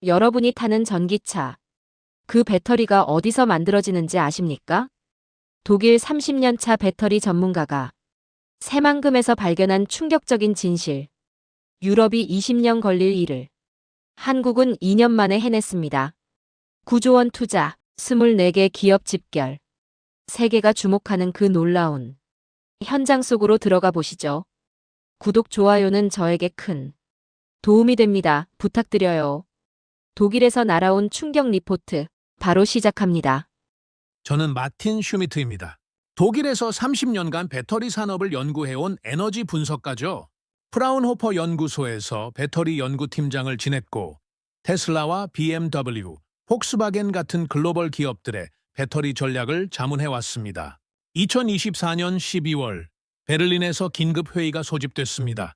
여러분이 타는 전기차. 그 배터리가 어디서 만들어지는지 아십니까? 독일 30년 차 배터리 전문가가 새만금에서 발견한 충격적인 진실. 유럽이 20년 걸릴 일을 한국은 2년 만에 해냈습니다. 9조 원 투자, 24개 기업 집결. 세계가 주목하는 그 놀라운 현장 속으로 들어가 보시죠. 구독, 좋아요는 저에게 큰 도움이 됩니다. 부탁드려요. 독일에서 날아온 충격 리포트, 바로 시작합니다. 저는 마틴 슈미트입니다. 독일에서 30년간 배터리 산업을 연구해온 에너지 분석가죠. 프라운호퍼 연구소에서 배터리 연구팀장을 지냈고 테슬라와 BMW, 폭스바겐 같은 글로벌 기업들의 배터리 전략을 자문해왔습니다. 2024년 12월 베를린에서 긴급 회의가 소집됐습니다.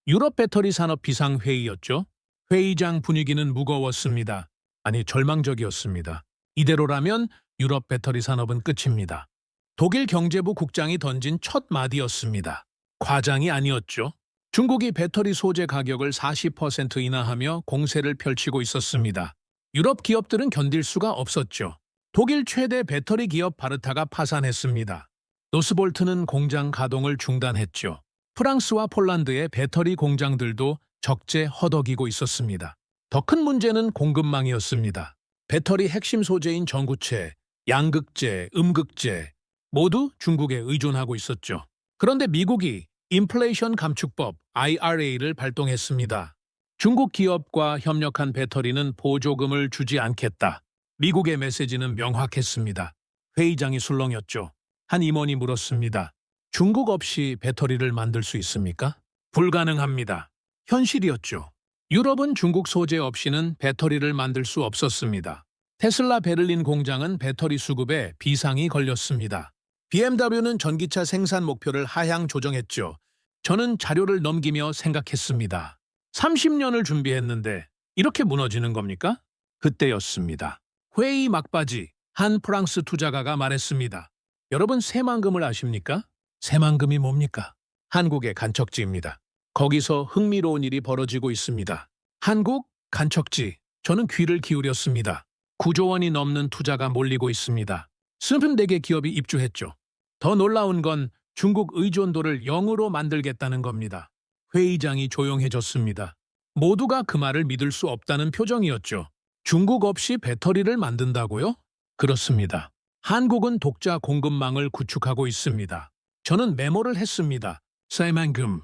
유럽 배터리 산업 비상회의였죠. 회의장 분위기는 무거웠습니다. 아니, 절망적이었습니다. 이대로라면 유럽 배터리 산업은 끝입니다. 독일 경제부 국장이 던진 첫 마디였습니다. 과장이 아니었죠. 중국이 배터리 소재 가격을 40% 인하하며 공세를 펼치고 있었습니다. 유럽 기업들은 견딜 수가 없었죠. 독일 최대 배터리 기업 바르타가 파산했습니다. 노스볼트는 공장 가동을 중단했죠. 프랑스와 폴란드의 배터리 공장들도 적재 허덕이고 있었습니다. 더 큰 문제는 공급망이었습니다. 배터리 핵심 소재인 전구체, 양극재, 음극재 모두 중국에 의존하고 있었죠. 그런데 미국이 인플레이션 감축법 IRA를 발동했습니다. 중국 기업과 협력한 배터리는 보조금을 주지 않겠다. 미국의 메시지는 명확했습니다. 회의장이 술렁였죠. 한 임원이 물었습니다. 중국 없이 배터리를 만들 수 있습니까? 불가능합니다. 현실이었죠. 유럽은 중국 소재 없이는 배터리를 만들 수 없었습니다. 테슬라 베를린 공장은 배터리 수급에 비상이 걸렸습니다. BMW는 전기차 생산 목표를 하향 조정했죠. 저는 자료를 넘기며 생각했습니다. 30년을 준비했는데 이렇게 무너지는 겁니까? 그때였습니다. 회의 막바지 한 프랑스 투자가가 말했습니다. 여러분, 새만금을 아십니까? 새만금이 뭡니까? 한국의 간척지입니다. 거기서 흥미로운 일이 벌어지고 있습니다. 한국 간척지. 저는 귀를 기울였습니다. 9조 원이 넘는 투자가 몰리고 있습니다. 24개 기업이 입주했죠. 더 놀라운 건 중국 의존도를 0으로 만들겠다는 겁니다. 회의장이 조용해졌습니다. 모두가 그 말을 믿을 수 없다는 표정이었죠. 중국 없이 배터리를 만든다고요? 그렇습니다. 한국은 독자 공급망을 구축하고 있습니다. 저는 메모를 했습니다. 새만금.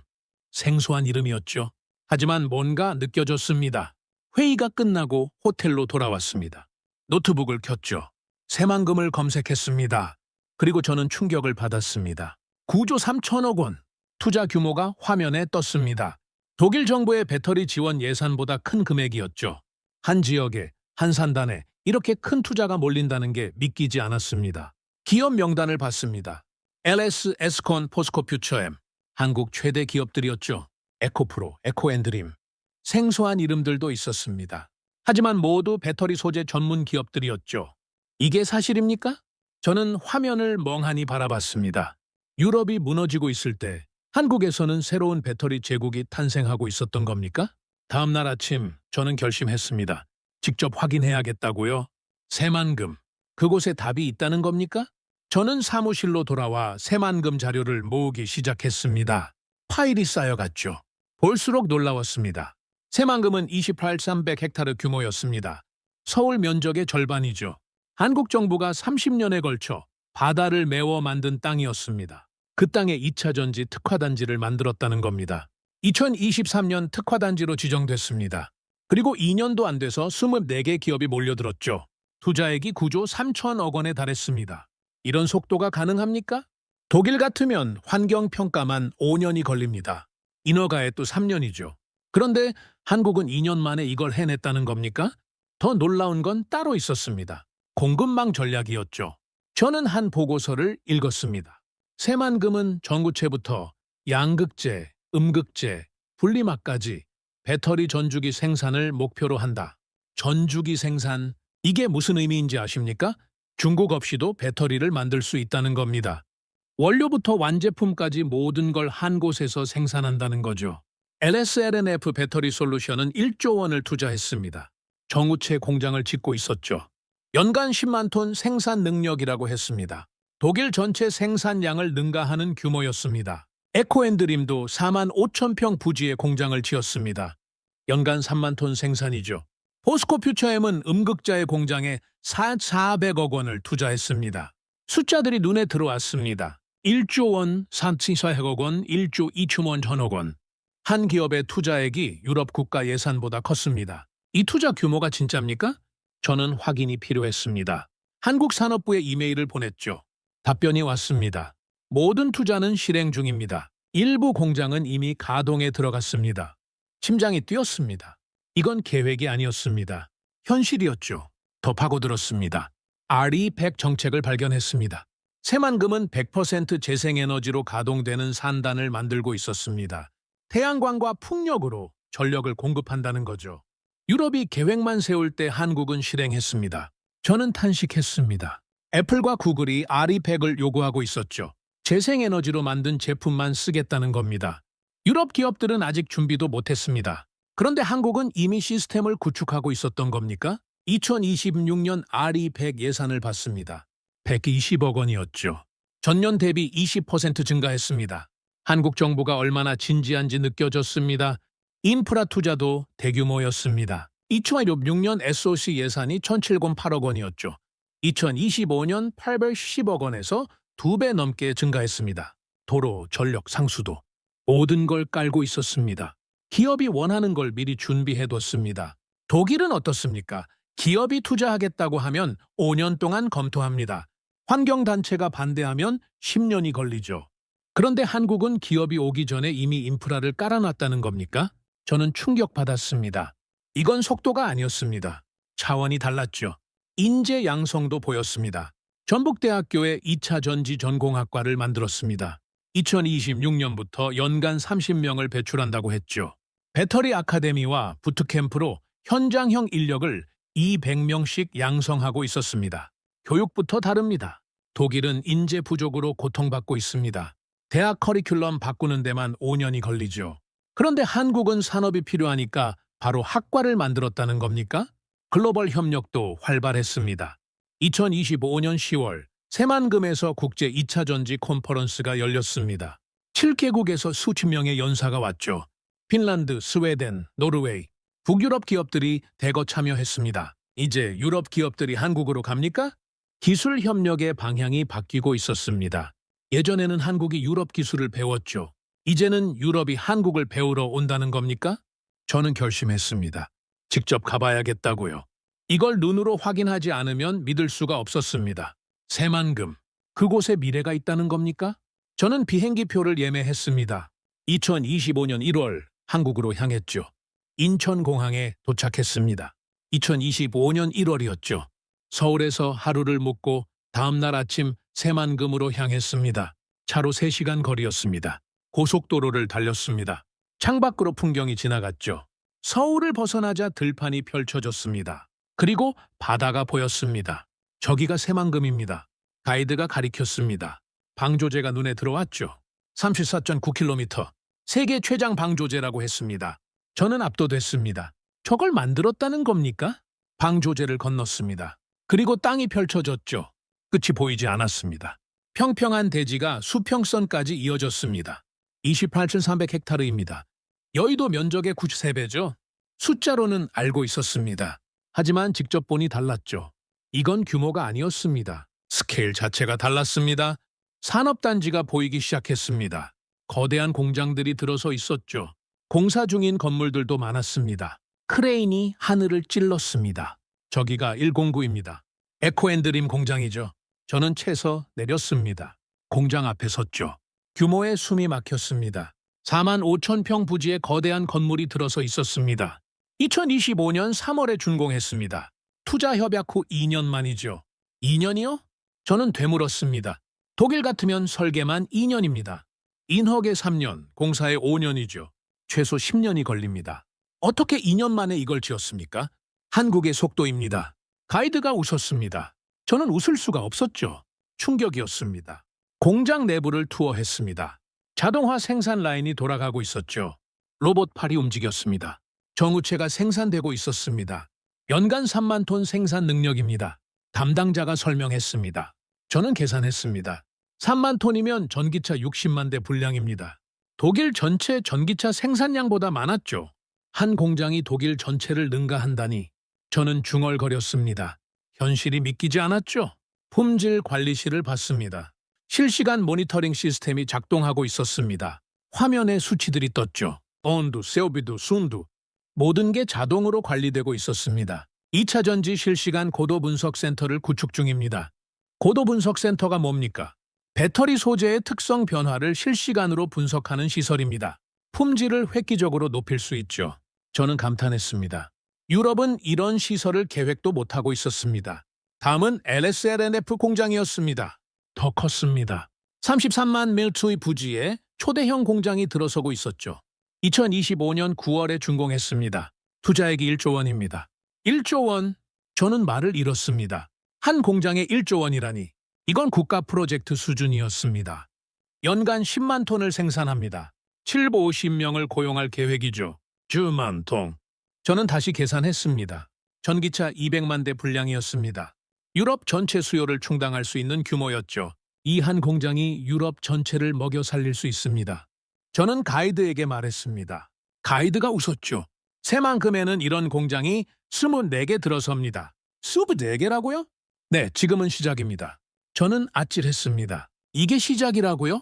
생소한 이름이었죠. 하지만 뭔가 느껴졌습니다. 회의가 끝나고 호텔로 돌아왔습니다. 노트북을 켰죠. 새만금을 검색했습니다. 그리고 저는 충격을 받았습니다. 9조 3천억 원. 투자 규모가 화면에 떴습니다. 독일 정부의 배터리 지원 예산보다 큰 금액이었죠. 한 지역에, 한 산단에 이렇게 큰 투자가 몰린다는 게 믿기지 않았습니다. 기업 명단을 봤습니다. LS, 에스콘, 포스코 퓨처엠. 한국 최대 기업들이었죠. 에코프로, 에코엔드림. 생소한 이름들도 있었습니다. 하지만 모두 배터리 소재 전문 기업들이었죠. 이게 사실입니까? 저는 화면을 멍하니 바라봤습니다. 유럽이 무너지고 있을 때 한국에서는 새로운 배터리 제국이 탄생하고 있었던 겁니까? 다음 날 아침 저는 결심했습니다. 직접 확인해야겠다고요. 새만금. 그곳에 답이 있다는 겁니까? 저는 사무실로 돌아와 새만금 자료를 모으기 시작했습니다. 파일이 쌓여갔죠. 볼수록 놀라웠습니다. 새만금은 28,300헥타르 규모였습니다. 서울 면적의 절반이죠. 한국 정부가 30년에 걸쳐 바다를 메워 만든 땅이었습니다. 그 땅에 2차 전지 특화단지를 만들었다는 겁니다. 2023년 특화단지로 지정됐습니다. 그리고 2년도 안 돼서 24개 기업이 몰려들었죠. 투자액이 9조 3천억 원에 달했습니다. 이런 속도가 가능합니까? 독일 같으면 환경평가만 5년이 걸립니다. 인허가에 또 3년이죠. 그런데 한국은 2년 만에 이걸 해냈다는 겁니까? 더 놀라운 건 따로 있었습니다. 공급망 전략이었죠. 저는 한 보고서를 읽었습니다. 새만금은 전구체부터 양극재, 음극재, 분리막까지 배터리 전주기 생산을 목표로 한다. 전주기 생산, 이게 무슨 의미인지 아십니까? 중국 없이도 배터리를 만들 수 있다는 겁니다. 원료부터 완제품까지 모든 걸 한 곳에서 생산한다는 거죠. LSLNF 배터리 솔루션은 1조 원을 투자했습니다. 정우체 공장을 짓고 있었죠. 연간 10만 톤 생산 능력이라고 했습니다. 독일 전체 생산량을 능가하는 규모였습니다. 에코앤드림도 4만 5천 평 부지에 공장을 지었습니다. 연간 3만 톤 생산이죠. 포스코 퓨처엠은 음극자의 공장에 400억 원을 투자했습니다. 숫자들이 눈에 들어왔습니다. 1조 원, 4,400억 원, 1조 2천원 천억 원. 한 기업의 투자액이 유럽 국가 예산보다 컸습니다. 이 투자 규모가 진짜입니까? 저는 확인이 필요했습니다. 한국산업부에 이메일을 보냈죠. 답변이 왔습니다. 모든 투자는 실행 중입니다. 일부 공장은 이미 가동에 들어갔습니다. 심장이 뛰었습니다. 이건 계획이 아니었습니다. 현실이었죠. 더 파고들었습니다. RE100 정책을 발견했습니다. 새만금은 100% 재생에너지로 가동되는 산단을 만들고 있었습니다. 태양광과 풍력으로 전력을 공급한다는 거죠. 유럽이 계획만 세울 때 한국은 실행했습니다. 저는 탄식했습니다. 애플과 구글이 RE100을 요구하고 있었죠. 재생에너지로 만든 제품만 쓰겠다는 겁니다. 유럽 기업들은 아직 준비도 못했습니다. 그런데 한국은 이미 시스템을 구축하고 있었던 겁니까? 2026년 RE100 예산을 받습니다. 120억 원이었죠. 전년 대비 20% 증가했습니다. 한국 정부가 얼마나 진지한지 느껴졌습니다. 인프라 투자도 대규모였습니다. 2026년 SOC 예산이 1,708억 원이었죠. 2025년 810억 원에서 2배 넘게 증가했습니다. 도로, 전력, 상수도 모든 걸 깔고 있었습니다. 기업이 원하는 걸 미리 준비해뒀습니다. 독일은 어떻습니까? 기업이 투자하겠다고 하면 5년 동안 검토합니다. 환경단체가 반대하면 10년이 걸리죠. 그런데 한국은 기업이 오기 전에 이미 인프라를 깔아놨다는 겁니까? 저는 충격받았습니다. 이건 속도가 아니었습니다. 차원이 달랐죠. 인재 양성도 보였습니다. 전북대학교에 2차 전지 전공학과를 만들었습니다. 2026년부터 연간 30명을 배출한다고 했죠. 배터리 아카데미와 부트캠프로 현장형 인력을 200명씩 양성하고 있었습니다. 교육부터 다릅니다. 독일은 인재 부족으로 고통받고 있습니다. 대학 커리큘럼 바꾸는 데만 5년이 걸리죠. 그런데 한국은 산업이 필요하니까 바로 학과를 만들었다는 겁니까? 글로벌 협력도 활발했습니다. 2025년 10월 새만금에서 국제 2차 전지 컨퍼런스가 열렸습니다. 7개국에서 수천 명의 연사가 왔죠. 핀란드, 스웨덴, 노르웨이, 북유럽 기업들이 대거 참여했습니다. 이제 유럽 기업들이 한국으로 갑니까? 기술 협력의 방향이 바뀌고 있었습니다. 예전에는 한국이 유럽 기술을 배웠죠. 이제는 유럽이 한국을 배우러 온다는 겁니까? 저는 결심했습니다. 직접 가봐야겠다고요. 이걸 눈으로 확인하지 않으면 믿을 수가 없었습니다. 새만금, 그곳에 미래가 있다는 겁니까? 저는 비행기표를 예매했습니다. 2025년 1월 한국으로 향했죠. 인천공항에 도착했습니다. 2025년 1월이었죠. 서울에서 하루를 묵고 다음날 아침 새만금으로 향했습니다. 차로 3시간 거리였습니다. 고속도로를 달렸습니다. 창밖으로 풍경이 지나갔죠. 서울을 벗어나자 들판이 펼쳐졌습니다. 그리고 바다가 보였습니다. 저기가 새만금입니다. 가이드가 가리켰습니다. 방조제가 눈에 들어왔죠. 34.9km. 세계 최장 방조제라고 했습니다. 저는 압도됐습니다. 저걸 만들었다는 겁니까? 방조제를 건넜습니다. 그리고 땅이 펼쳐졌죠. 끝이 보이지 않았습니다. 평평한 대지가 수평선까지 이어졌습니다. 28,300헥타르입니다. 여의도 면적의 93배죠. 숫자로는 알고 있었습니다. 하지만 직접 보니 달랐죠. 이건 규모가 아니었습니다. 스케일 자체가 달랐습니다. 산업단지가 보이기 시작했습니다. 거대한 공장들이 들어서 있었죠. 공사 중인 건물들도 많았습니다. 크레인이 하늘을 찔렀습니다. 저기가 109입니다. 에코앤드림 공장이죠. 저는 채서 내렸습니다. 공장 앞에 섰죠. 규모에 숨이 막혔습니다. 4만 5천 평 부지에 거대한 건물이 들어서 있었습니다. 2025년 3월에 준공했습니다. 투자 협약 후 2년 만이죠. 2년이요? 저는 되물었습니다. 독일 같으면 설계만 2년입니다. 인허계 3년, 공사에 5년이죠. 최소 10년이 걸립니다. 어떻게 2년 만에 이걸 지었습니까? 한국의 속도입니다. 가이드가 웃었습니다. 저는 웃을 수가 없었죠. 충격이었습니다. 공장 내부를 투어했습니다. 자동화 생산 라인이 돌아가고 있었죠. 로봇 팔이 움직였습니다. 정우체가 생산되고 있었습니다. 연간 3만 톤 생산 능력입니다. 담당자가 설명했습니다. 저는 계산했습니다. 3만 톤이면 전기차 60만 대 분량입니다. 독일 전체 전기차 생산량보다 많았죠. 한 공장이 독일 전체를 능가한다니 저는 중얼거렸습니다. 현실이 믿기지 않았죠. 품질 관리실을 봤습니다. 실시간 모니터링 시스템이 작동하고 있었습니다. 화면에 수치들이 떴죠. 온도, 세오비도, 순도 모든 게 자동으로 관리되고 있었습니다. 2차 전지 실시간 고도 분석 센터를 구축 중입니다. 고도 분석 센터가 뭡니까? 배터리 소재의 특성 변화를 실시간으로 분석하는 시설입니다. 품질을 획기적으로 높일 수 있죠. 저는 감탄했습니다. 유럽은 이런 시설을 계획도 못하고 있었습니다. 다음은 LSLNF 공장이었습니다. 더 컸습니다. 33만 밀투의 부지에 초대형 공장이 들어서고 있었죠. 2025년 9월에 준공했습니다. 투자액이 1조 원입니다. 1조 원? 저는 말을 잃었습니다. 한 공장에 1조 원이라니. 이건 국가 프로젝트 수준이었습니다. 연간 10만 톤을 생산합니다. 750명을 고용할 계획이죠. 주만 통. 저는 다시 계산했습니다. 전기차 200만 대 분량이었습니다. 유럽 전체 수요를 충당할 수 있는 규모였죠. 이 한 공장이 유럽 전체를 먹여 살릴 수 있습니다. 저는 가이드에게 말했습니다. 가이드가 웃었죠. 새만큼에는 이런 공장이 24개 들어섭니다. 24개라고요? 네, 지금은 시작입니다. 저는 아찔했습니다. 이게 시작이라고요?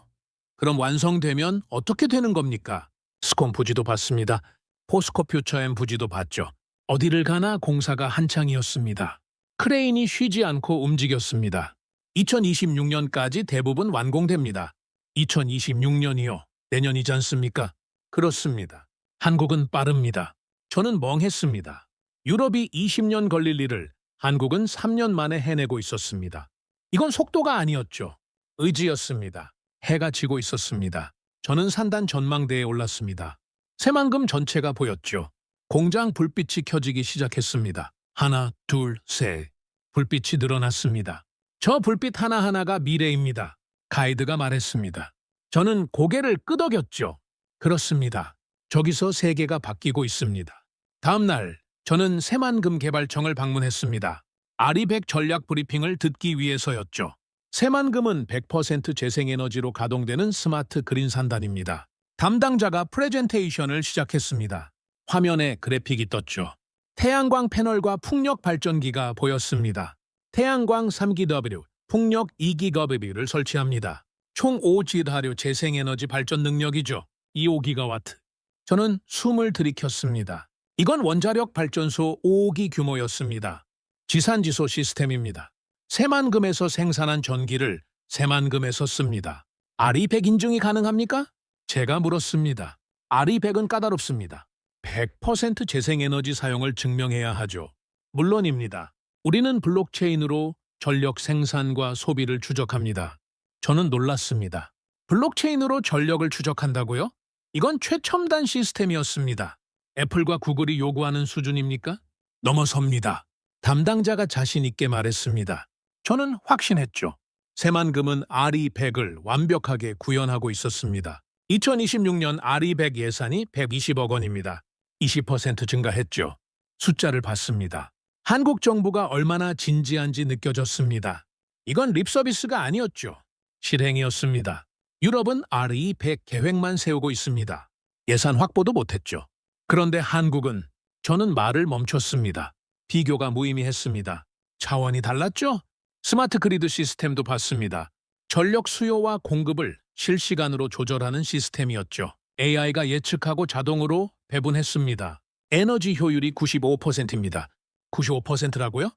그럼 완성되면 어떻게 되는 겁니까? 스콘 부지도 봤습니다. 포스코 퓨처엠 부지도 봤죠. 어디를 가나 공사가 한창이었습니다. 크레인이 쉬지 않고 움직였습니다. 2026년까지 대부분 완공됩니다. 2026년이요. 내년이지 않습니까? 그렇습니다. 한국은 빠릅니다. 저는 멍했습니다. 유럽이 20년 걸릴 일을 한국은 3년 만에 해내고 있었습니다. 이건 속도가 아니었죠. 의지였습니다. 해가 지고 있었습니다. 저는 산단 전망대에 올랐습니다. 새만금 전체가 보였죠. 공장 불빛이 켜지기 시작했습니다. 하나, 둘, 셋. 불빛이 늘어났습니다. 저 불빛 하나하나가 미래입니다. 가이드가 말했습니다. 저는 고개를 끄덕였죠. 그렇습니다. 저기서 세계가 바뀌고 있습니다. 다음 날 저는 새만금 개발청을 방문했습니다. 아리백 전략 브리핑을 듣기 위해서였죠. 새만금은 100% 재생에너지로 가동되는 스마트 그린 산단입니다. 담당자가 프레젠테이션을 시작했습니다. 화면에 그래픽이 떴죠. 태양광 패널과 풍력 발전기가 보였습니다. 태양광 3GW, 풍력 2GW를 설치합니다. 총 5GW 재생에너지 발전 능력이죠. 25GW. 저는 숨을 들이켰습니다. 이건 원자력 발전소 5호기 규모였습니다. 지산지소 시스템입니다. 새만금에서 생산한 전기를 새만금에서 씁니다. 아리백 인증이 가능합니까? 제가 물었습니다. 아리백은 까다롭습니다. 100% 재생에너지 사용을 증명해야 하죠. 물론입니다. 우리는 블록체인으로 전력 생산과 소비를 추적합니다. 저는 놀랐습니다. 블록체인으로 전력을 추적한다고요? 이건 최첨단 시스템이었습니다. 애플과 구글이 요구하는 수준입니까? 넘어섭니다. 담당자가 자신 있게 말했습니다. 저는 확신했죠. 새만금은 아리100을 완벽하게 구현하고 있었습니다. 2026년 아리100 예산이 120억 원입니다. 20% 증가했죠. 숫자를 봤습니다. 한국 정부가 얼마나 진지한지 느껴졌습니다. 이건 립서비스가 아니었죠. 실행이었습니다. 유럽은 RE100 계획만 세우고 있습니다. 예산 확보도 못했죠. 그런데 한국은 저는 말을 멈췄습니다. 비교가 무의미했습니다. 차원이 달랐죠? 스마트 그리드 시스템도 봤습니다. 전력 수요와 공급을 실시간으로 조절하는 시스템이었죠. AI가 예측하고 자동으로 배분했습니다. 에너지 효율이 95%입니다. 95%라고요?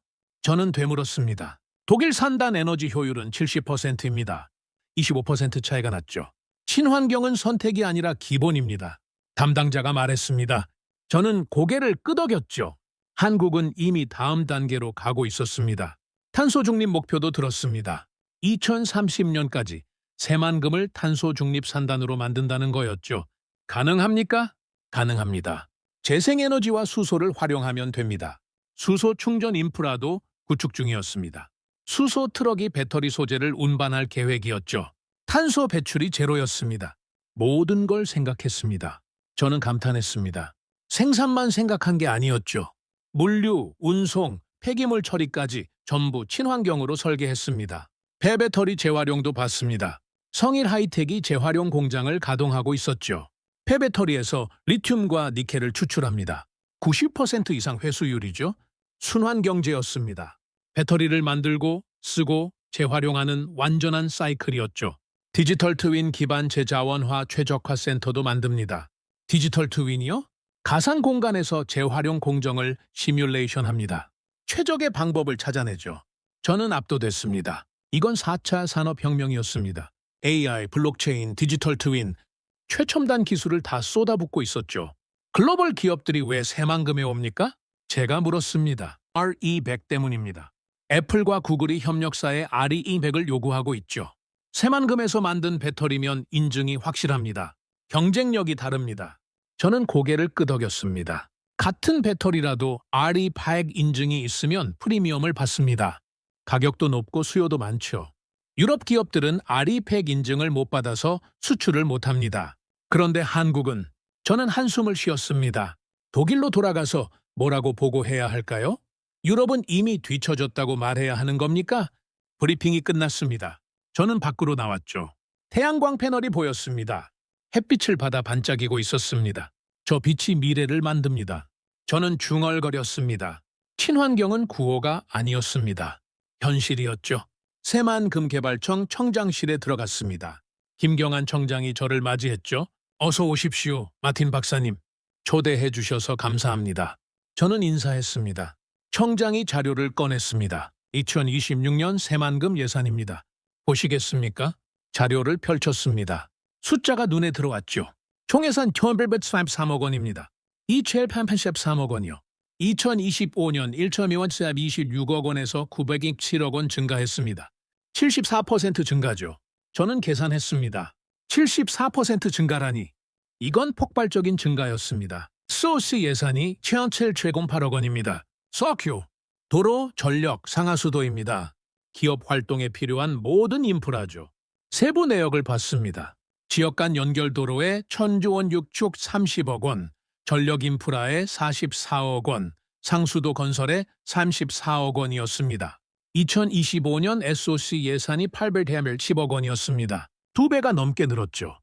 저는 되물었습니다. 독일 산단 에너지 효율은 70%입니다. 25% 차이가 났죠. 친환경은 선택이 아니라 기본입니다. 담당자가 말했습니다. 저는 고개를 끄덕였죠. 한국은 이미 다음 단계로 가고 있었습니다. 탄소 중립 목표도 들었습니다. 2030년까지 새만금을 탄소 중립 산단으로 만든다는 거였죠. 가능합니까? 가능합니다. 재생에너지와 수소를 활용하면 됩니다. 수소 충전 인프라도 구축 중이었습니다. 수소 트럭이 배터리 소재를 운반할 계획이었죠. 탄소 배출이 제로였습니다. 모든 걸 생각했습니다. 저는 감탄했습니다. 생산만 생각한 게 아니었죠. 물류, 운송, 폐기물 처리까지 전부 친환경으로 설계했습니다. 폐배터리 재활용도 봤습니다. 성일 하이텍이 재활용 공장을 가동하고 있었죠. 폐배터리에서 리튬과 니켈을 추출합니다. 90% 이상 회수율이죠. 순환경제였습니다. 배터리를 만들고 쓰고 재활용하는 완전한 사이클이었죠. 디지털 트윈 기반 재자원화 최적화 센터도 만듭니다. 디지털 트윈이요? 가상 공간에서 재활용 공정을 시뮬레이션합니다. 최적의 방법을 찾아내죠. 저는 압도됐습니다. 이건 4차 산업혁명이었습니다. AI, 블록체인, 디지털 트윈, 최첨단 기술을 다 쏟아붓고 있었죠. 글로벌 기업들이 왜 새만금에 옵니까? 제가 물었습니다. RE100 때문입니다. 애플과 구글이 협력사에 RE100을 요구하고 있죠. 새만금에서 만든 배터리면 인증이 확실합니다. 경쟁력이 다릅니다. 저는 고개를 끄덕였습니다. 같은 배터리라도 RE100 인증이 있으면 프리미엄을 받습니다. 가격도 높고 수요도 많죠. 유럽 기업들은 RE100 인증을 못 받아서 수출을 못합니다. 그런데 한국은 저는 한숨을 쉬었습니다. 독일로 돌아가서 뭐라고 보고해야 할까요? 유럽은 이미 뒤처졌다고 말해야 하는 겁니까? 브리핑이 끝났습니다. 저는 밖으로 나왔죠. 태양광 패널이 보였습니다. 햇빛을 받아 반짝이고 있었습니다. 저 빛이 미래를 만듭니다. 저는 중얼거렸습니다. 친환경은 구호가 아니었습니다. 현실이었죠. 새만금 개발청 청장실에 들어갔습니다. 김경환 청장이 저를 맞이했죠. 어서 오십시오, 마틴 박사님. 초대해 주셔서 감사합니다. 저는 인사했습니다. 청장이 자료를 꺼냈습니다. 2026년 새만금 예산입니다. 보시겠습니까? 자료를 펼쳤습니다. 숫자가 눈에 들어왔죠. 총예산 1,133억 원입니다. 2,783억 원이요. 2025년 1,226억 원에서 927억 원 증가했습니다. 74% 증가죠. 저는 계산했습니다. 74% 증가라니. 이건 폭발적인 증가였습니다. 소스 예산이 1,708억 원입니다. 석유, 도로, 전력, 상하수도입니다. 기업 활동에 필요한 모든 인프라죠. 세부 내역을 봤습니다. 지역 간 연결도로에 천조원 육축 30억 원, 전력 인프라에 44억 원, 상수도 건설에 34억 원이었습니다. 2025년 SOC 예산이 810억 원이었습니다. 2배가 넘게 늘었죠.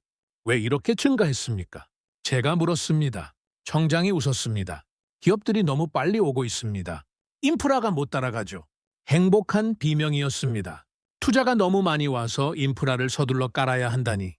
왜 이렇게 증가했습니까? 제가 물었습니다. 청장이 웃었습니다. 기업들이 너무 빨리 오고 있습니다. 인프라가 못 따라가죠. 행복한 비명이었습니다. 투자가 너무 많이 와서 인프라를 서둘러 깔아야 한다니.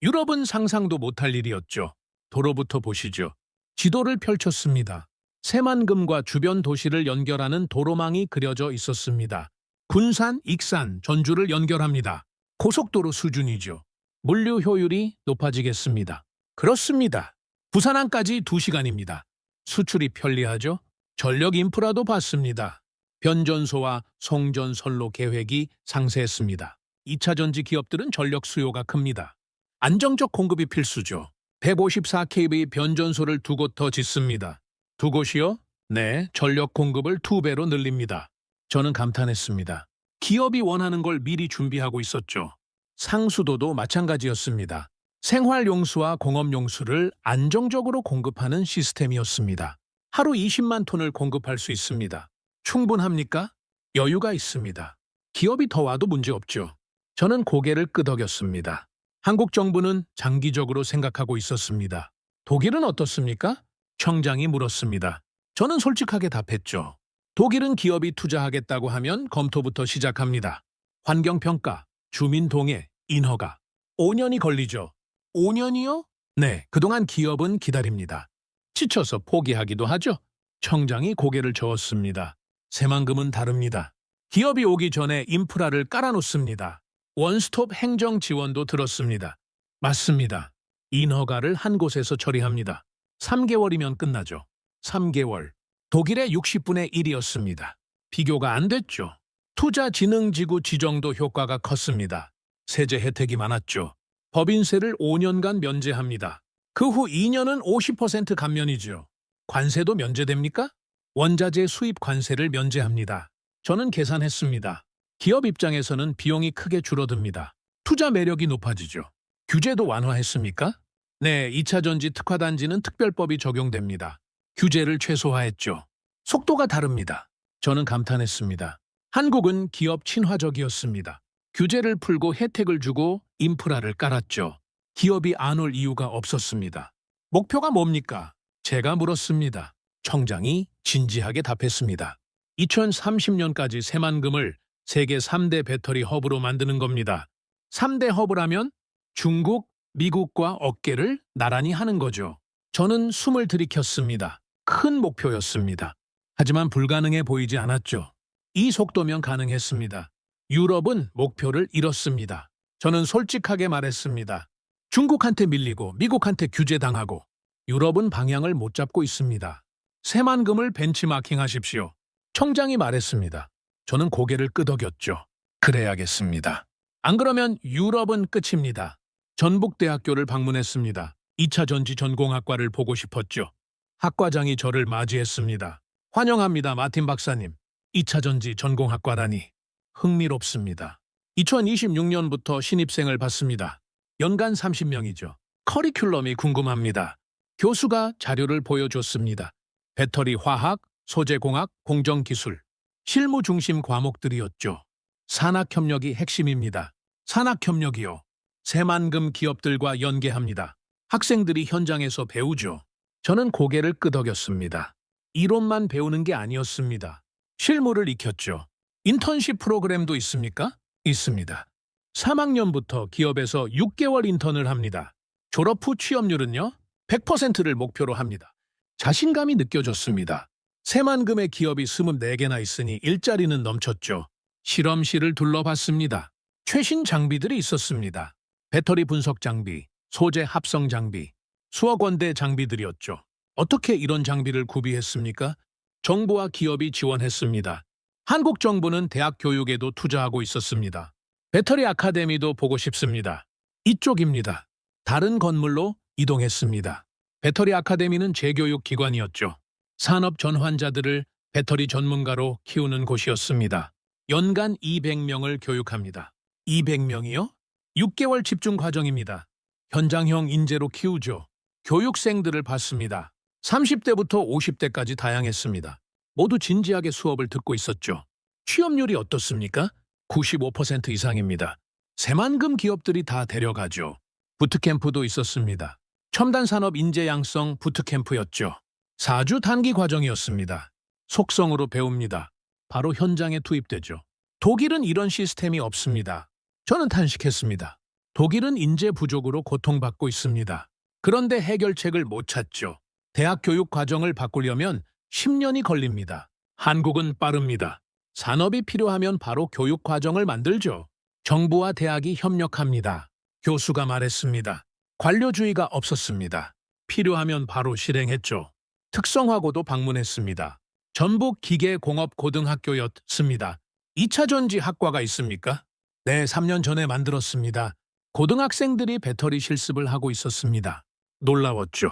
유럽은 상상도 못할 일이었죠. 도로부터 보시죠. 지도를 펼쳤습니다. 새만금과 주변 도시를 연결하는 도로망이 그려져 있었습니다. 군산, 익산, 전주를 연결합니다. 고속도로 수준이죠. 물류 효율이 높아지겠습니다. 그렇습니다. 부산항까지 2시간입니다. 수출이 편리하죠? 전력 인프라도 봤습니다. 변전소와 송전선로 계획이 상세했습니다. 2차 전지 기업들은 전력 수요가 큽니다. 안정적 공급이 필수죠. 154kV 변전소를 2곳 더 짓습니다. 2곳이요? 네, 전력 공급을 2배로 늘립니다. 저는 감탄했습니다. 기업이 원하는 걸 미리 준비하고 있었죠. 상수도도 마찬가지였습니다. 생활용수와 공업용수를 안정적으로 공급하는 시스템이었습니다. 하루 20만 톤을 공급할 수 있습니다. 충분합니까? 여유가 있습니다. 기업이 더 와도 문제없죠. 저는 고개를 끄덕였습니다. 한국 정부는 장기적으로 생각하고 있었습니다. 독일은 어떻습니까? 청장이 물었습니다. 저는 솔직하게 답했죠. 독일은 기업이 투자하겠다고 하면 검토부터 시작합니다. 환경평가, 주민동의, 인허가. 5년이 걸리죠. 5년이요? 네, 그동안 기업은 기다립니다. 지쳐서 포기하기도 하죠. 청장이 고개를 저었습니다. 새만금은 다릅니다. 기업이 오기 전에 인프라를 깔아놓습니다. 원스톱 행정 지원도 들었습니다. 맞습니다. 인허가를 한 곳에서 처리합니다. 3개월이면 끝나죠. 3개월. 독일의 60분의 1이었습니다. 비교가 안 됐죠. 투자진흥지구 지정도 효과가 컸습니다. 세제 혜택이 많았죠. 법인세를 5년간 면제합니다. 그 후 2년은 50% 감면이죠. 관세도 면제됩니까? 원자재 수입 관세를 면제합니다. 저는 계산했습니다. 기업 입장에서는 비용이 크게 줄어듭니다. 투자 매력이 높아지죠. 규제도 완화했습니까? 네, 2차 전지 특화단지는 특별법이 적용됩니다. 규제를 최소화했죠. 속도가 다릅니다. 저는 감탄했습니다. 한국은 기업 친화적이었습니다. 규제를 풀고 혜택을 주고 인프라를 깔았죠. 기업이 안 올 이유가 없었습니다. 목표가 뭡니까? 제가 물었습니다. 청장이 진지하게 답했습니다. 2030년까지 새만금을 세계 3대 배터리 허브로 만드는 겁니다. 3대 허브라면 중국, 미국과 어깨를 나란히 하는 거죠. 저는 숨을 들이켰습니다. 큰 목표였습니다. 하지만 불가능해 보이지 않았죠. 이 속도면 가능했습니다. 유럽은 목표를 잃었습니다. 저는 솔직하게 말했습니다. 중국한테 밀리고 미국한테 규제당하고 유럽은 방향을 못 잡고 있습니다. 새만금을 벤치마킹 하십시오. 청장이 말했습니다. 저는 고개를 끄덕였죠. 그래야겠습니다. 안 그러면 유럽은 끝입니다. 전북대학교를 방문했습니다. 2차 전지 전공학과를 보고 싶었죠. 학과장이 저를 맞이했습니다. 환영합니다, 마틴 박사님. 2차 전지 전공학과라니. 흥미롭습니다. 2026년부터 신입생을 받습니다. 연간 30명이죠. 커리큘럼이 궁금합니다. 교수가 자료를 보여줬습니다. 배터리 화학, 소재공학, 공정기술, 실무 중심 과목들이었죠. 산학협력이 핵심입니다. 산학협력이요. 새만금 기업들과 연계합니다. 학생들이 현장에서 배우죠. 저는 고개를 끄덕였습니다. 이론만 배우는 게 아니었습니다. 실무를 익혔죠. 인턴십 프로그램도 있습니까? 있습니다. 3학년부터 기업에서 6개월 인턴을 합니다. 졸업 후 취업률은요? 100%를 목표로 합니다. 자신감이 느껴졌습니다. 새만금의 기업이 24개나 있으니 일자리는 넘쳤죠. 실험실을 둘러봤습니다. 최신 장비들이 있었습니다. 배터리 분석 장비, 소재 합성 장비, 수억 원대 장비들이었죠. 어떻게 이런 장비를 구비했습니까? 정부와 기업이 지원했습니다. 한국 정부는 대학 교육에도 투자하고 있었습니다. 배터리 아카데미도 보고 싶습니다. 이쪽입니다. 다른 건물로 이동했습니다. 배터리 아카데미는 재교육 기관이었죠. 산업 전환자들을 배터리 전문가로 키우는 곳이었습니다. 연간 200명을 교육합니다. 200명이요? 6개월 집중 과정입니다. 현장형 인재로 키우죠. 교육생들을 봤습니다. 30대부터 50대까지 다양했습니다. 모두 진지하게 수업을 듣고 있었죠. 취업률이 어떻습니까? 95% 이상입니다. 새만금 기업들이 다 데려가죠. 부트캠프도 있었습니다. 첨단 산업 인재 양성 부트캠프였죠. 4주 단기 과정이었습니다. 속성으로 배웁니다. 바로 현장에 투입되죠. 독일은 이런 시스템이 없습니다. 저는 탄식했습니다. 독일은 인재 부족으로 고통받고 있습니다. 그런데 해결책을 못 찾죠. 대학 교육 과정을 바꾸려면 10년이 걸립니다. 한국은 빠릅니다. 산업이 필요하면 바로 교육 과정을 만들죠. 정부와 대학이 협력합니다. 교수가 말했습니다. 관료주의가 없었습니다. 필요하면 바로 실행했죠. 특성화고도 방문했습니다. 전북 기계공업고등학교였습니다. 2차 전지 학과가 있습니까? 네, 3년 전에 만들었습니다. 고등학생들이 배터리 실습을 하고 있었습니다. 놀라웠죠.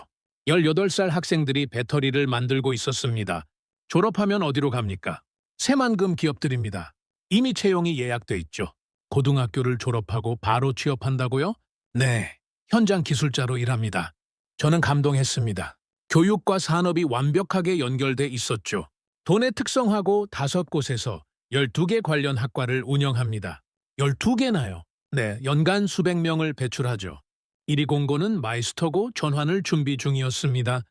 18살 학생들이 배터리를 만들고 있었습니다. 졸업하면 어디로 갑니까? 새만금 기업들입니다. 이미 채용이 예약돼 있죠. 고등학교를 졸업하고 바로 취업한다고요? 네, 현장 기술자로 일합니다. 저는 감동했습니다. 교육과 산업이 완벽하게 연결돼 있었죠. 도내 특성화고 5곳에서 12개 관련 학과를 운영합니다. 12개나요? 네, 연간 수백 명을 배출하죠. 1위 공고는 마이스터고 전환을 준비 중이었습니다.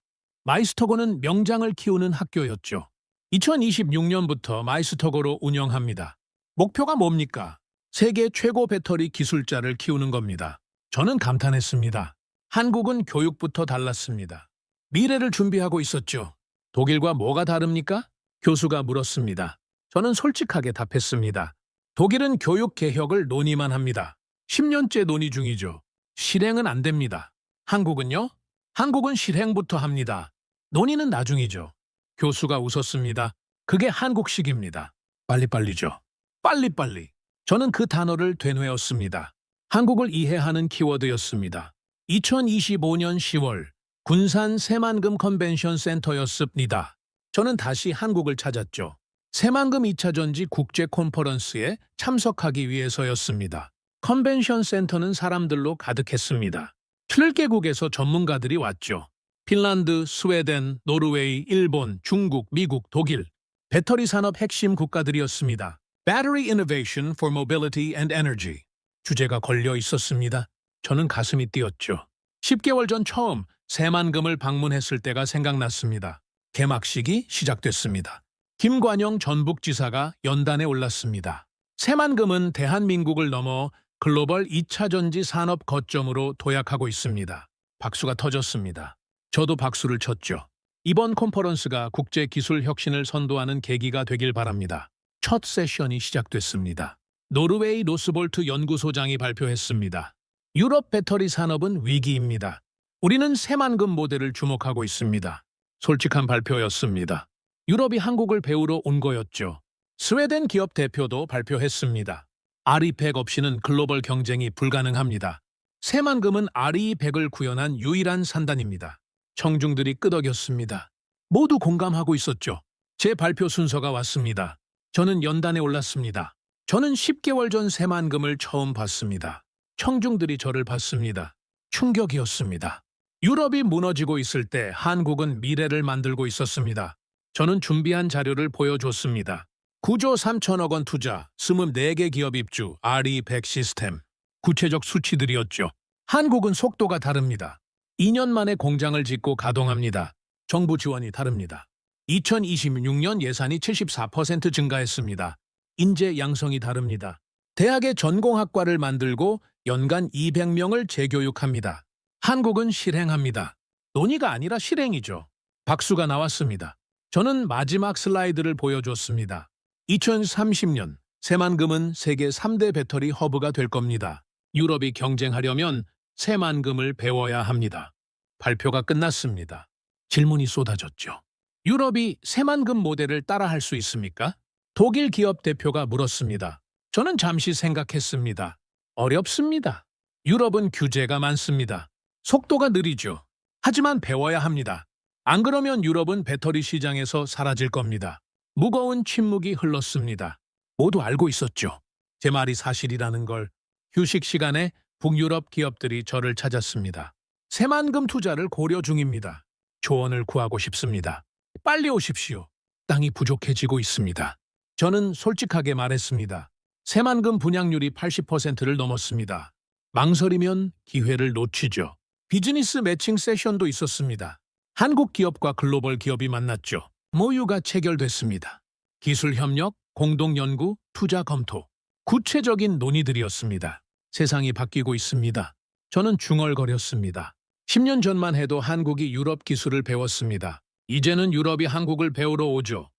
마이스터고는 명장을 키우는 학교였죠. 2026년부터 마이스터고로 운영합니다. 목표가 뭡니까? 세계 최고 배터리 기술자를 키우는 겁니다. 저는 감탄했습니다. 한국은 교육부터 달랐습니다. 미래를 준비하고 있었죠. 독일과 뭐가 다릅니까? 교수가 물었습니다. 저는 솔직하게 답했습니다. 독일은 교육 개혁을 논의만 합니다. 10년째 논의 중이죠. 실행은 안 됩니다. 한국은요? 한국은 실행부터 합니다. 논의는 나중이죠. 교수가 웃었습니다. 그게 한국식입니다. 빨리빨리죠. 빨리빨리. 저는 그 단어를 되뇌었습니다. 한국을 이해하는 키워드였습니다. 2025년 10월 군산 새만금 컨벤션 센터였습니다. 저는 다시 한국을 찾았죠. 새만금 2차 전지 국제 콘퍼런스에 참석하기 위해서였습니다. 컨벤션 센터는 사람들로 가득했습니다. 7개국에서 전문가들이 왔죠. 핀란드, 스웨덴, 노르웨이, 일본, 중국, 미국, 독일. 배터리 산업 핵심 국가들이었습니다. Battery Innovation for Mobility and Energy. 주제가 걸려 있었습니다. 저는 가슴이 뛰었죠. 10개월 전 처음 새만금을 방문했을 때가 생각났습니다. 개막식이 시작됐습니다. 김관영 전북지사가 연단에 올랐습니다. 새만금은 대한민국을 넘어 글로벌 2차 전지 산업 거점으로 도약하고 있습니다. 박수가 터졌습니다. 저도 박수를 쳤죠. 이번 컨퍼런스가 국제 기술 혁신을 선도하는 계기가 되길 바랍니다. 첫 세션이 시작됐습니다. 노르웨이 노스볼트 연구소장이 발표했습니다. 유럽 배터리 산업은 위기입니다. 우리는 새만금 모델을 주목하고 있습니다. 솔직한 발표였습니다. 유럽이 한국을 배우러 온 거였죠. 스웨덴 기업 대표도 발표했습니다. RE100 없이는 글로벌 경쟁이 불가능합니다. 새만금은 RE100을 구현한 유일한 산단입니다. 청중들이 끄덕였습니다. 모두 공감하고 있었죠. 제 발표 순서가 왔습니다. 저는 연단에 올랐습니다. 저는 10개월 전 새만금을 처음 봤습니다. 청중들이 저를 봤습니다. 충격이었습니다. 유럽이 무너지고 있을 때 한국은 미래를 만들고 있었습니다. 저는 준비한 자료를 보여줬습니다. 9조 3천억 원 투자, 24개 기업 입주, RE100 시스템. 구체적 수치들이었죠. 한국은 속도가 다릅니다. 2년 만에 공장을 짓고 가동합니다. 정부 지원이 다릅니다. 2026년 예산이 74% 증가했습니다. 인재 양성이 다릅니다. 대학의 전공학과를 만들고 연간 200명을 재교육합니다. 한국은 실행합니다. 논의가 아니라 실행이죠. 박수가 나왔습니다. 저는 마지막 슬라이드를 보여줬습니다. 2030년 새만금은 세계 3대 배터리 허브가 될 겁니다. 유럽이 경쟁하려면 새만금을 배워야 합니다. 발표가 끝났습니다. 질문이 쏟아졌죠. 유럽이 새만금 모델을 따라할 수 있습니까? 독일 기업 대표가 물었습니다. 저는 잠시 생각했습니다. 어렵습니다. 유럽은 규제가 많습니다. 속도가 느리죠. 하지만 배워야 합니다. 안 그러면 유럽은 배터리 시장에서 사라질 겁니다. 무거운 침묵이 흘렀습니다. 모두 알고 있었죠. 제 말이 사실이라는 걸. 휴식 시간에 북유럽 기업들이 저를 찾았습니다. 새만금 투자를 고려 중입니다. 조언을 구하고 싶습니다. 빨리 오십시오. 땅이 부족해지고 있습니다. 저는 솔직하게 말했습니다. 새만금 분양률이 80%를 넘었습니다. 망설이면 기회를 놓치죠. 비즈니스 매칭 세션도 있었습니다. 한국 기업과 글로벌 기업이 만났죠. 모유가 체결됐습니다. 기술 협력, 공동 연구, 투자 검토. 구체적인 논의들이었습니다. 세상이 바뀌고 있습니다. 저는 중얼거렸습니다. 10년 전만 해도 한국이 유럽 기술을 배웠습니다. 이제는 유럽이 한국을 배우러 오죠.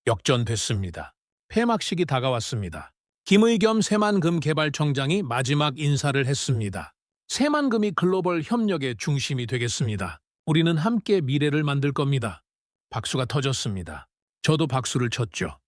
역전됐습니다. 폐막식이 다가왔습니다. 김의겸 새만금 개발청장이 마지막 인사를 했습니다. 새만금이 글로벌 협력의 중심이 되겠습니다. 우리는 함께 미래를 만들 겁니다. 박수가 터졌습니다. 저도 박수를 쳤죠.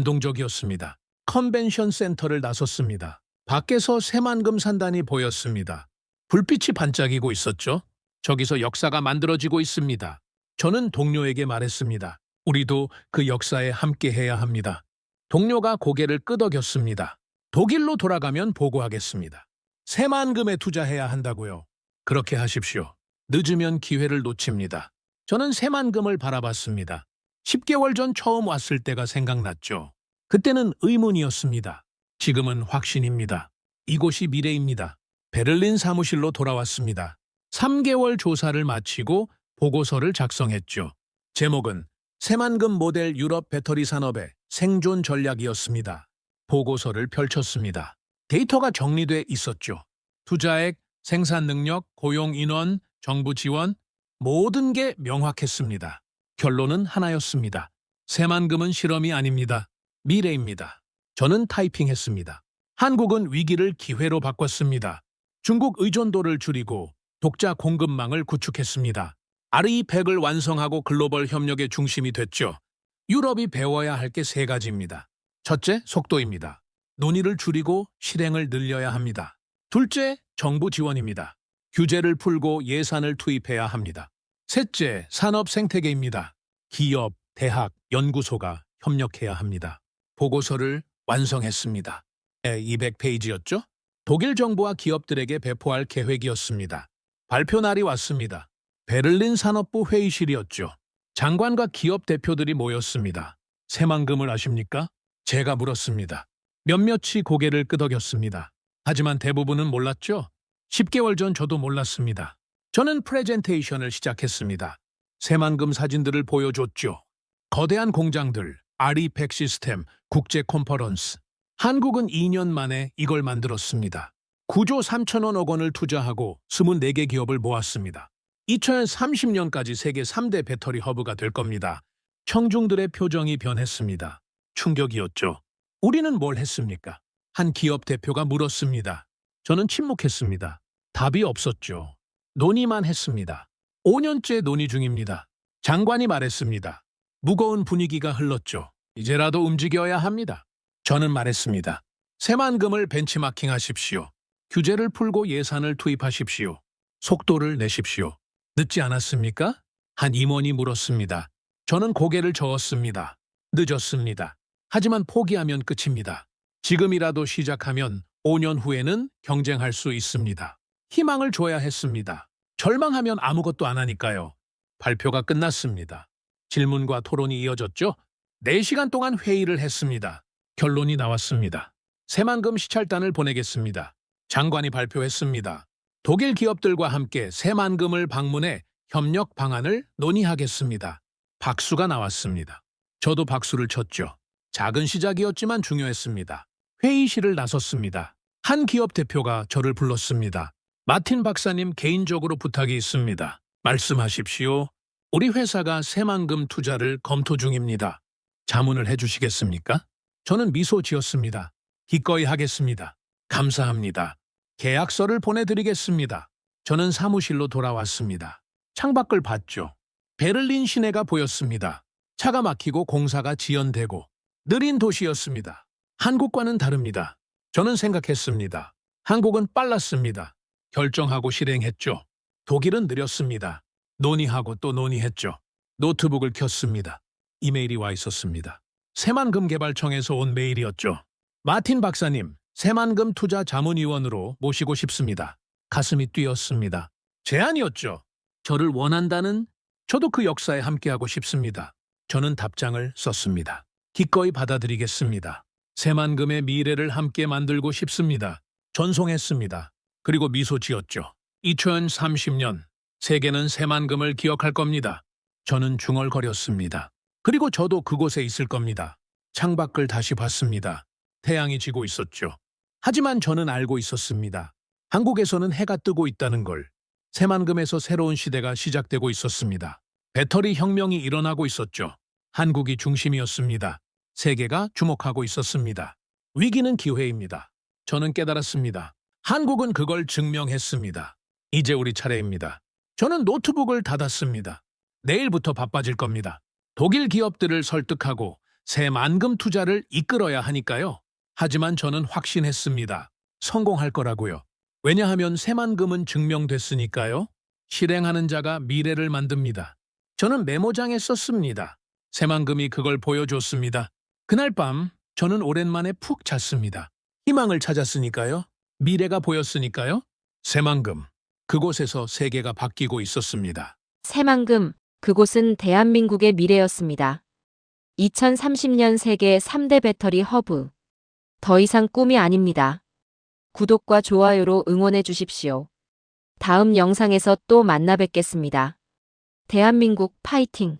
감동적이었습니다. 컨벤션 센터를 나섰습니다. 밖에서 새만금 산단이 보였습니다. 불빛이 반짝이고 있었죠. 저기서 역사가 만들어지고 있습니다. 저는 동료에게 말했습니다. 우리도 그 역사에 함께해야 합니다. 동료가 고개를 끄덕였습니다. 독일로 돌아가면 보고하겠습니다. 새만금에 투자해야 한다고요. 그렇게 하십시오. 늦으면 기회를 놓칩니다. 저는 새만금을 바라봤습니다. 10개월 전 처음 왔을 때가 생각났죠. 그때는 의문이었습니다. 지금은 확신입니다. 이곳이 미래입니다. 베를린 사무실로 돌아왔습니다. 3개월 조사를 마치고 보고서를 작성했죠. 제목은 새만금 모델 유럽 배터리 산업의 생존 전략이었습니다. 보고서를 펼쳤습니다. 데이터가 정리돼 있었죠. 투자액, 생산 능력, 고용 인원, 정부 지원, 모든 게 명확했습니다. 결론은 하나였습니다. 새만금은 실험이 아닙니다. 미래입니다. 저는 타이핑했습니다. 한국은 위기를 기회로 바꿨습니다. 중국 의존도를 줄이고 독자 공급망을 구축했습니다. RE100을 완성하고 글로벌 협력의 중심이 됐죠. 유럽이 배워야 할 게 3가지입니다. 첫째, 속도입니다. 논의를 줄이고 실행을 늘려야 합니다. 둘째, 정부 지원입니다. 규제를 풀고 예산을 투입해야 합니다. 셋째, 산업 생태계입니다. 기업, 대학, 연구소가 협력해야 합니다. 보고서를 완성했습니다. 200페이지였죠? 독일 정부와 기업들에게 배포할 계획이었습니다. 발표 날이 왔습니다. 베를린 산업부 회의실이었죠. 장관과 기업 대표들이 모였습니다. 새만금을 아십니까? 제가 물었습니다. 몇몇이 고개를 끄덕였습니다. 하지만 대부분은 몰랐죠. 10개월 전 저도 몰랐습니다. 저는 프레젠테이션을 시작했습니다. 새만금 사진들을 보여줬죠. 거대한 공장들, 아리팩 시스템, 국제 컨퍼런스. 한국은 2년 만에 이걸 만들었습니다. 9조 3천원억 원을 투자하고 24개 기업을 모았습니다. 2030년까지 세계 3대 배터리 허브가 될 겁니다. 청중들의 표정이 변했습니다. 충격이었죠. 우리는 뭘 했습니까? 한 기업 대표가 물었습니다. 저는 침묵했습니다. 답이 없었죠. 논의만 했습니다. 5년째 논의 중입니다. 장관이 말했습니다. 무거운 분위기가 흘렀죠. 이제라도 움직여야 합니다. 저는 말했습니다. 새만금을 벤치마킹하십시오. 규제를 풀고 예산을 투입하십시오. 속도를 내십시오. 늦지 않았습니까? 한 임원이 물었습니다. 저는 고개를 저었습니다. 늦었습니다. 하지만 포기하면 끝입니다. 지금이라도 시작하면 5년 후에는 경쟁할 수 있습니다. 희망을 줘야 했습니다. 절망하면 아무것도 안 하니까요. 발표가 끝났습니다. 질문과 토론이 이어졌죠. 4시간 동안 회의를 했습니다. 결론이 나왔습니다. 새만금 시찰단을 보내겠습니다. 장관이 발표했습니다. 독일 기업들과 함께 새만금을 방문해 협력 방안을 논의하겠습니다. 박수가 나왔습니다. 저도 박수를 쳤죠. 작은 시작이었지만 중요했습니다. 회의실을 나섰습니다. 한 기업 대표가 저를 불렀습니다. 마틴 박사님, 개인적으로 부탁이 있습니다. 말씀하십시오. 우리 회사가 새만금 투자를 검토 중입니다. 자문을 해주시겠습니까? 저는 미소 지었습니다. 기꺼이 하겠습니다. 감사합니다. 계약서를 보내드리겠습니다. 저는 사무실로 돌아왔습니다. 창밖을 봤죠. 베를린 시내가 보였습니다. 차가 막히고 공사가 지연되고 느린 도시였습니다. 한국과는 다릅니다. 저는 생각했습니다. 한국은 빨랐습니다. 결정하고 실행했죠. 독일은 느렸습니다. 논의하고 또 논의했죠. 노트북을 켰습니다. 이메일이 와 있었습니다. 새만금개발청에서 온 메일이었죠. 마틴 박사님, 새만금 투자 자문위원으로 모시고 싶습니다. 가슴이 뛰었습니다. 제안이었죠. 저를 원한다는 저도 그 역사에 함께하고 싶습니다. 저는 답장을 썼습니다. 기꺼이 받아들이겠습니다. 새만금의 미래를 함께 만들고 싶습니다. 전송했습니다. 그리고 미소 지었죠. 2030년 세계는 새만금을 기억할 겁니다. 저는 중얼거렸습니다. 그리고 저도 그곳에 있을 겁니다. 창밖을 다시 봤습니다. 태양이 지고 있었죠. 하지만 저는 알고 있었습니다. 한국에서는 해가 뜨고 있다는 걸. 새만금에서 새로운 시대가 시작되고 있었습니다. 배터리 혁명이 일어나고 있었죠. 한국이 중심이었습니다. 세계가 주목하고 있었습니다. 위기는 기회입니다. 저는 깨달았습니다. 한국은 그걸 증명했습니다. 이제 우리 차례입니다. 저는 노트북을 닫았습니다. 내일부터 바빠질 겁니다. 독일 기업들을 설득하고 새만금 투자를 이끌어야 하니까요. 하지만 저는 확신했습니다. 성공할 거라고요. 왜냐하면 새만금은 증명됐으니까요. 실행하는 자가 미래를 만듭니다. 저는 메모장에 썼습니다. 새만금이 그걸 보여줬습니다. 그날 밤 저는 오랜만에 푹 잤습니다. 희망을 찾았으니까요. 미래가 보였으니까요. 새만금, 그곳에서 세계가 바뀌고 있었습니다. 새만금, 그곳은 대한민국의 미래였습니다. 2030년 세계 3대 배터리 허브. 더 이상 꿈이 아닙니다. 구독과 좋아요로 응원해 주십시오. 다음 영상에서 또 만나 뵙겠습니다. 대한민국 파이팅!